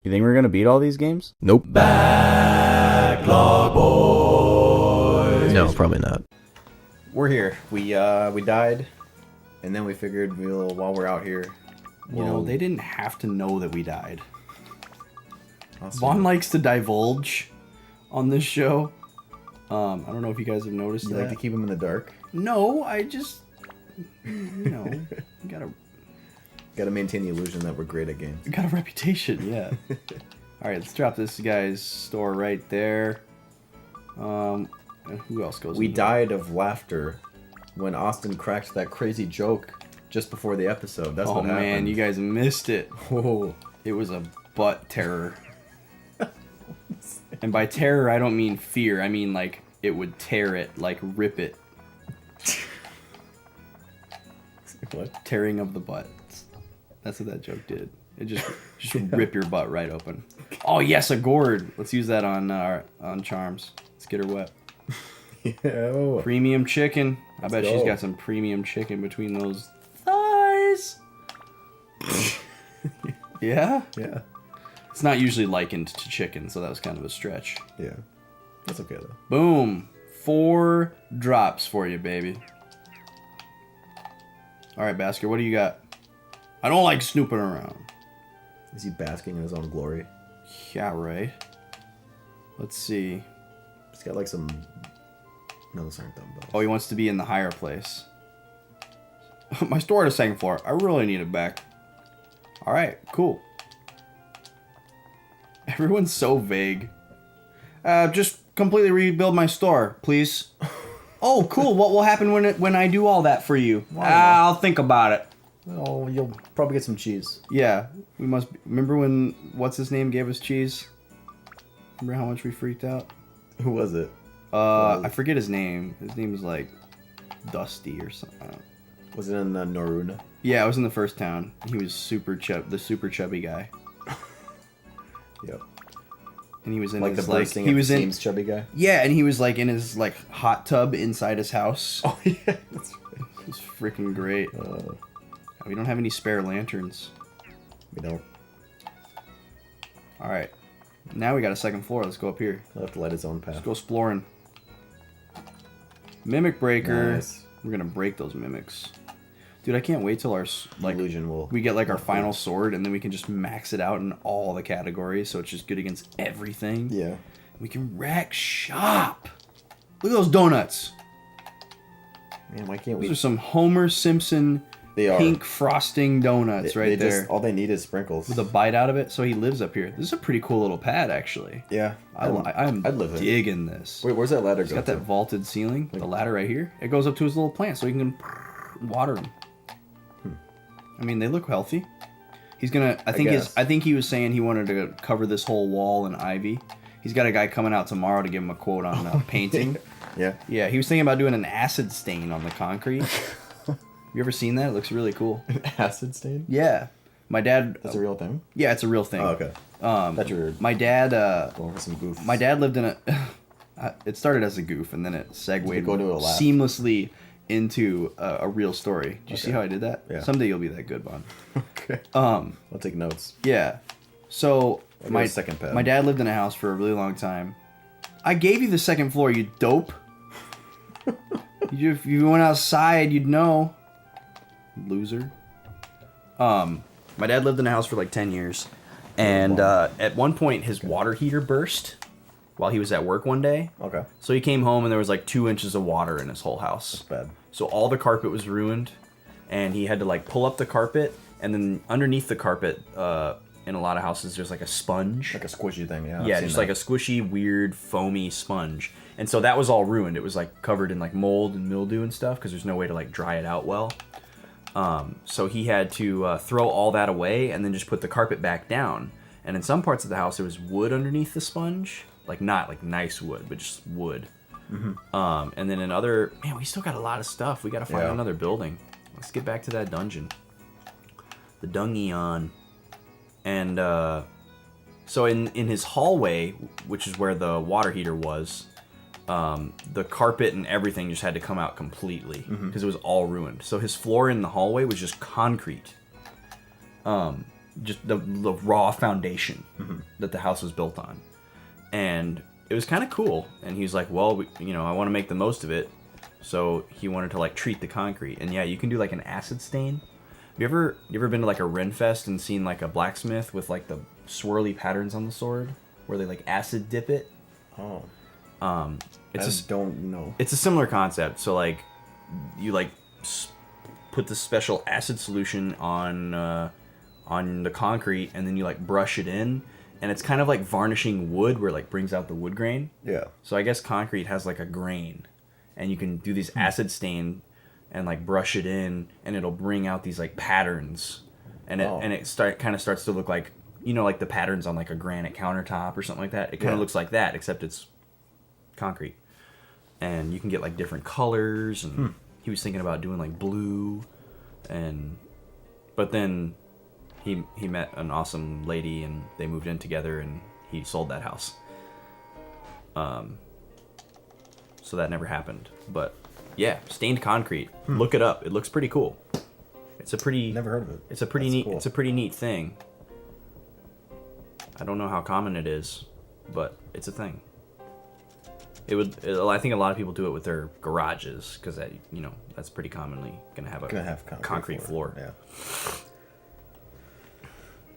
You think we're gonna beat all these games? Nope. Backlog boys. No, probably not. We're here. We died, and then we figured while we're out here, Well, they didn't have to know that we died. Awesome. Vaughn likes to divulge on this show. I don't know if you guys have noticed You that. like to keep them in the dark. No, I just, you Gotta maintain the illusion that we're great at games. got a reputation, yeah. All right, let's drop this guy's store right there. And who else goes? We in here? died of laughter when Austin cracked that crazy joke just before the episode. That's what happened. Oh man, you guys missed it. Whoa. It was a butt terror. And by terror, I don't mean fear. I mean like it would tear it, like rip it. What? Tearing of the butt. That's what that joke did. It just rip your butt right open. Oh yes, a gourd. Let's use that on charms. Let's get her wet. Yeah. Premium chicken. I bet she's got some premium chicken between those thighs. Yeah? Yeah. It's not usually likened to chicken, so that was kind of a stretch. Yeah. That's okay though. Boom. 4 drops for you, baby. Alright, Basker, what do you got? I don't like snooping around. Is he basking in his own glory? Yeah, right. Let's see. He's got like some... No, those aren't dumbbells. Oh, he wants to be in the higher place. My store at the second floor. I really need it back. Alright, cool. Everyone's so vague. Just completely rebuild my store, please. Oh, cool. What will happen when I do all that for you? I'll think about it. Oh, you'll probably get some cheese. Yeah, we must... Remember when what's-his-name gave us cheese? Remember how much we freaked out? Who was it? I forget his name. His name was like Dusty or something. Was it in Noruna? Yeah, it was in the first town. He was the super chubby guy. Yep. And he was in Like his the like bursting he at was the in seams chubby guy? yeah, and he was like in his like hot tub inside his house. Oh, yeah. That's right. It was freaking great. We don't have any spare lanterns. We don't. All right, now we got a second floor. Let's go up here. He'll have to light his own path. Let's go exploring. Mimic breaker. Nice. We're gonna break those mimics. Dude, I can't wait till our like Illusion will... we get like our final sword, and then we can just max it out in all the categories, so it's just good against everything. Yeah. We can wreck shop. Look at those donuts. Man, why can't Those we... are some Homer Simpson They are. pink frosting donuts right there. All they need is sprinkles. With a bite out of it, so he lives up here. This is a pretty cool little pad, actually. Yeah. I'm I'd live there. digging this. Wait, where's that ladder It's go got that to? vaulted ceiling. The ladder right here. It goes up to his little plant, so he can water them. I mean, they look healthy. He's gonna. I think he was saying he wanted to cover this whole wall in ivy. He's got a guy coming out tomorrow to give him a quote on painting. Yeah. Yeah, he was thinking about doing an acid stain on the concrete. You ever seen that? It looks really cool. Acid stain? Yeah, my dad. That's a real thing? Yeah, it's a real thing. Oh, okay. That's your... My dad. Going for some goof. My dad lived in a. It started as a goof, and then it segued go to a laugh. seamlessly into a real story. Do you see how I did that? Yeah. Someday you'll be that good, Vaughn. Okay. I'll take notes. Yeah. So My second pad. my dad lived in a house for a really long time. I gave you the second floor, you dope. If you went outside, you'd know. Loser. My dad lived in a house for like 10 years. And at one point, his water heater burst while he was at work one day. Okay. So he came home and there was like 2 inches of water in his whole house. Bad. So all the carpet was ruined, and he had to like pull up the carpet, and then underneath the carpet, in a lot of houses, there's like a sponge. Like a squishy thing, yeah. Yeah, just like a squishy, weird, foamy sponge. And so that was all ruined. It was like covered in like mold and mildew and stuff because there's no way to like dry it out well. So he had to throw all that away and then just put the carpet back down. And in some parts of the house, there was wood underneath the sponge. Like not like nice wood, but just wood. Mm-hmm. And then in other... Man, we still got a lot of stuff. We got to find another building. Let's get back to that dungeon. The Dungeon. And so in his hallway, which is where the water heater was, the carpet and everything just had to come out completely because it was all ruined. So his floor in the hallway was just concrete. just the raw foundation that the house was built on. And it was kind of cool. And he was like, well, I want to make the most of it. So he wanted to like treat the concrete. And yeah, you can do like an acid stain. You ever been to like a Renfest and seen like a blacksmith with like the swirly patterns on the sword where they like acid dip it? Oh. I don't know. It's a similar concept. So like you like put this special acid solution on the concrete, and then you like brush it in, and it's kind of like varnishing wood where it like brings out the wood grain. Yeah. So I guess concrete has like a grain, and you can do these acid stain and like brush it in, and it'll bring out these like patterns, and it starts to look like like the patterns on like a granite countertop or something like that. It kind of looks like that, except it's concrete, and you can get like different colors. And he was thinking about doing like blue, but then he met an awesome lady, and they moved in together, and he sold that house. So that never happened. But yeah, stained concrete. Look it up. It looks pretty cool. It's a pretty Never heard of it. It's a pretty neat. Cool. It's a pretty neat thing. I don't know how common it is, but it's a thing. I think a lot of people do it with their garages because that's pretty commonly gonna have concrete floor. Yeah.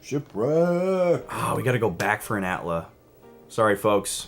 Shipwreck. We gotta go back for an Atla. Sorry, folks.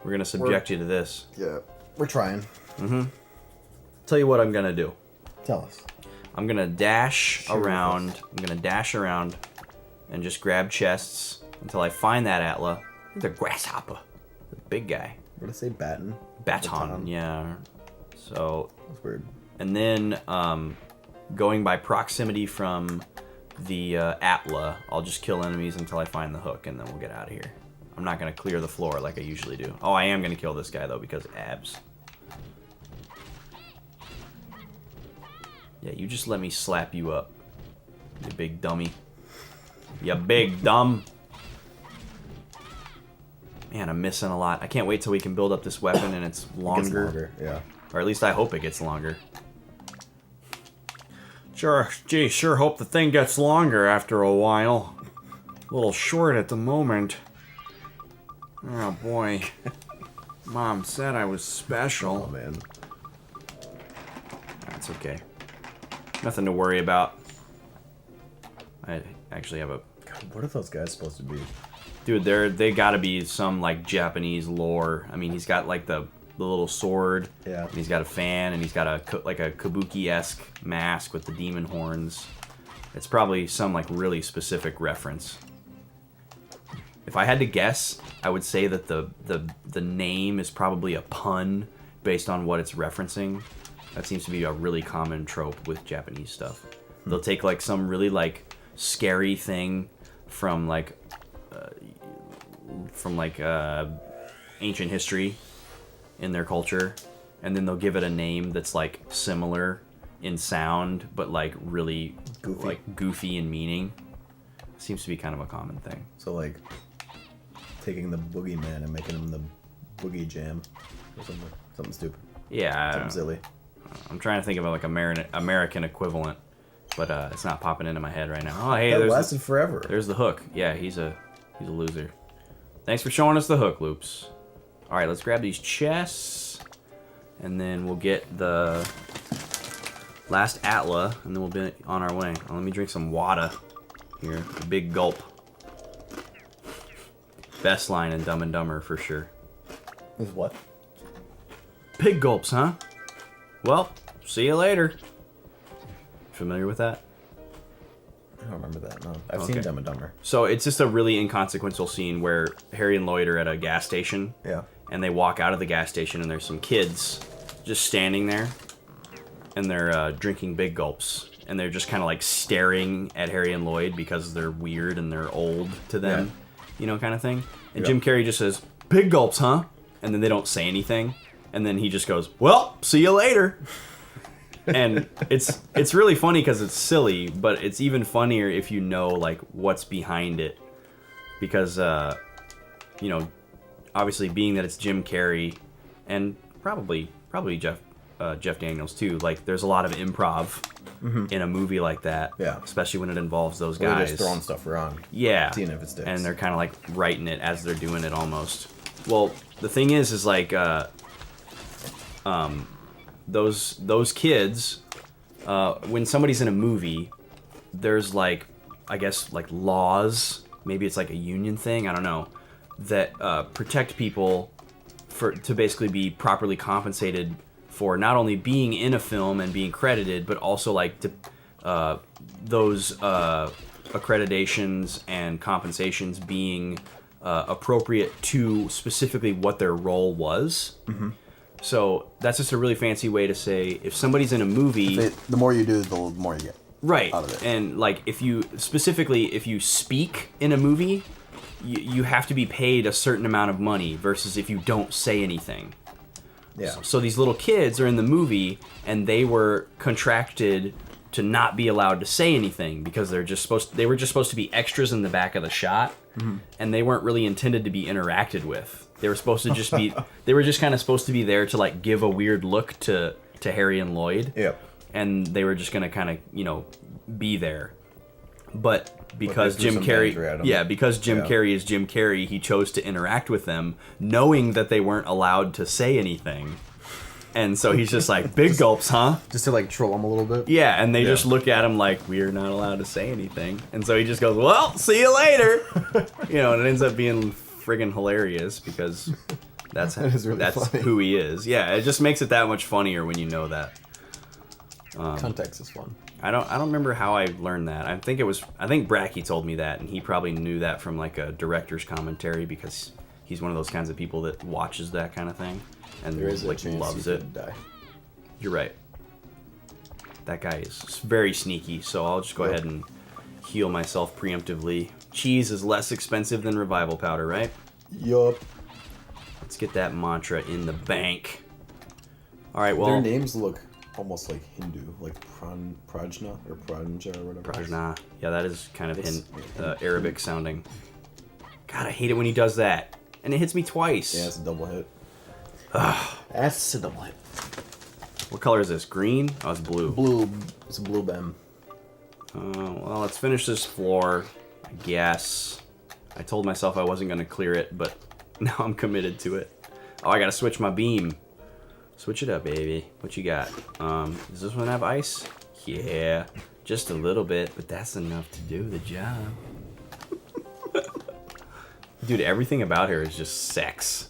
We're gonna subject you to this. Yeah, we're trying. Tell you what I'm gonna do. Tell us. I'm gonna dash around. And just grab chests until I find that Atla. The grasshopper, the big guy. What did I say? Baton. Yeah. So. That's weird. And then, going by proximity from the Atla, I'll just kill enemies until I find the hook, and then we'll get out of here. I'm not gonna clear the floor like I usually do. Oh, I am gonna kill this guy though because abs. Yeah, you just let me slap you up, you big dummy. You big dumb. Man, I'm missing a lot. I can't wait till we can build up this weapon and it's longer. It gets longer, yeah. Or at least I hope it gets longer. Sure hope the thing gets longer after a while. A little short at the moment. Oh boy. Mom said I was special. Oh man. That's okay. Nothing to worry about. I actually have a... God, what are those guys supposed to be? Dude, they gotta be some, like, Japanese lore. I mean, he's got, like, the little sword. Yeah. And he's got a fan, and he's got a kabuki-esque mask with the demon horns. It's probably some, like, really specific reference. If I had to guess, I would say that the name is probably a pun based on what it's referencing. That seems to be a really common trope with Japanese stuff. They'll take, like, some really, like, scary thing from ancient history in their culture, and then they'll give it a name that's like similar in sound but like really goofy in meaning. Seems to be kind of a common thing. So like taking the boogeyman and making him the boogie jam or something stupid. Yeah, something silly. I'm trying to think of like American equivalent, but it's not popping into my head right now. Oh, hey, that lasted forever. There's the hook. Yeah, he's a loser. Thanks for showing us the hook, Loops. All right, let's grab these chests, and then we'll get the last Atla, and then we'll be on our way. Let me drink some water here. A big gulp. Best line in Dumb and Dumber for sure. With what? Pig gulps, huh? Well, see you later. Familiar with that? I don't remember that, no. I've seen Dumb and Dumber. So it's just a really inconsequential scene where Harry and Lloyd are at a gas station. Yeah. And they walk out of the gas station and there's some kids just standing there. And they're drinking big gulps. And they're just kind of like staring at Harry and Lloyd because they're weird and they're old to them. Yeah. Kind of thing. And Jim Carrey just says, "Big gulps, huh?" And then they don't say anything. And then he just goes, "Well, see you later." And it's really funny because it's silly, but it's even funnier if you know like what's behind it, because obviously being that it's Jim Carrey and probably Jeff Daniels too. Like, there's a lot of improv in a movie like that. Yeah. Especially when it involves those They're guys. just throwing stuff around. Yeah. Seeing if it sticks. And they're kind of like writing it as they're doing it almost. Well, the thing is like those kids, when somebody's in a movie, there's like, I guess, like laws. Maybe it's like a union thing. I don't know. That protect people to basically be properly compensated for not only being in a film and being credited, but also like those accreditations and compensations being appropriate to specifically what their role was. Mm-hmm. So that's just a really fancy way to say if somebody's in a movie, The more you do, the more you get. right? Out of it. And like if you speak in a movie, you have to be paid a certain amount of money versus if you don't say anything. Yeah. So these little kids are in the movie, and they were contracted to not be allowed to say anything because they were just supposed to be extras in the back of the shot, and they weren't really intended to be interacted with. They were supposed to just be. They were just kind of supposed to be there to like give a weird look to Harry and Lloyd. Yep. And they were just gonna kind of be there, but because they threw Jim some banter at 'em. Carrey, because Jim Carrey is Jim Carrey, he chose to interact with them, knowing that they weren't allowed to say anything, and so he's just like, "Big gulps, huh?" Just to like troll them a little bit. Yeah, and they just look at him like, "We're not allowed to say anything," and so he just goes, "Well, see you later," and it ends up being friggin' hilarious because that's That is really that's funny. who he is. Yeah, it just makes it that much funnier when you know that. Context is fun. I don't remember how I learned that. I think Bracky told me that, and he probably knew that from like a director's commentary because he's one of those kinds of people that watches that kind of thing and There is a like chance loves you it. could die. You're right. That guy is very sneaky, so I'll just go ahead and heal myself preemptively. Cheese is less expensive than revival powder, right? Yup. Let's get that mantra in the bank. All right, well, Their names look almost like Hindu, like Prajna or Pranja or whatever. Prajna. Yeah, that is kind of Arabic sounding. God, I hate it when he does that. And it hits me twice. Yeah, it's a double hit. That's a double hit. What color is this? Green? Oh, it's blue. Blue. It's a blue bem. Well, let's finish this floor, I guess. I told myself I wasn't going to clear it, but now I'm committed to it. Oh, I got to switch my beam. Switch it up, baby. What you got? Does this one have ice? Yeah, just a little bit, but that's enough to do the job. Dude, everything about her is just sex.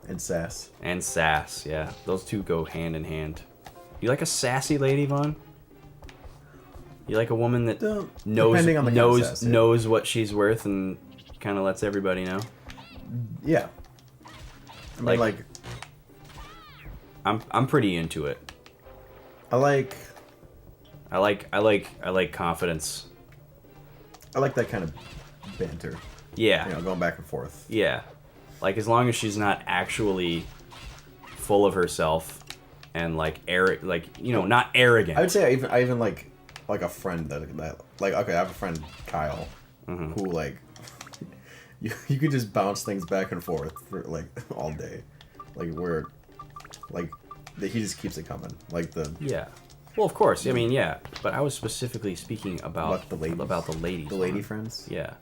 And sass. And sass, yeah. Those two go hand in hand. You like a sassy lady, Vaughn? You like a woman that Depending on the kind of sass, yeah. knows what she's worth and kind of lets everybody know? Yeah. I mean, like I'm pretty into it. I like confidence. I like that kind of banter. Yeah. Going back and forth. Yeah. Like, as long as she's not actually full of herself and like not arrogant. I would say I even like a friend that like, okay, I have a friend, Kyle, who like you could just bounce things back and forth for like all day, like where like he just keeps it coming, like the Yeah. Well, of course. I mean, yeah. But I was specifically speaking about the ladies. About the ladies. The lady friends. Yeah.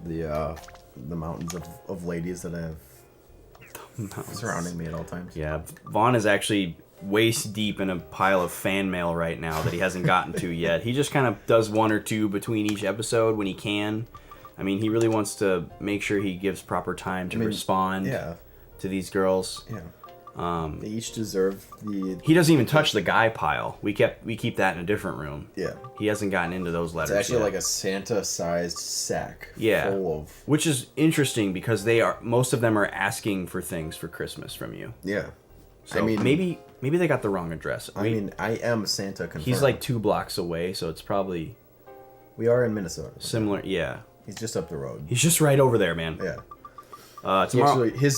The mountains of ladies that I have surrounding me at all times. Yeah. Vaughn is actually waist deep in a pile of fan mail right now that he hasn't gotten to yet. He just kind of does one or two between each episode when he can. I mean, he really wants to make sure he gives proper time to respond to these girls. Yeah. They each deserve the... He doesn't even touch the guy pile. We keep that in a different room. Yeah. He hasn't gotten into those letters It's actually yet. like a Santa-sized sack Yeah. full of... Which is interesting because most of them are asking for things for Christmas from you. Yeah. So maybe they got the wrong address. I mean, I am Santa confirmed. He's like 2 blocks away, so it's probably We are in Minnesota. similar. Yeah. He's just up the road. He's just right over there, man. Yeah. Tomorrow. He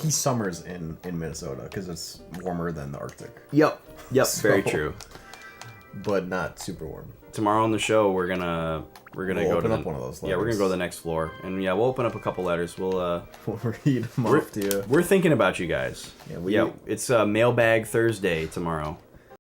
summers in Minnesota because it's warmer than the Arctic. Yep. So- Very true. but not super warm. Tomorrow on the show, we're gonna We'll go open to up one of those Yeah, we're gonna letters. go to the next floor, and yeah, we'll open up a couple letters. We'll We'll read them off to you. we're thinking about you guys. Yeah, It's Mailbag Thursday tomorrow.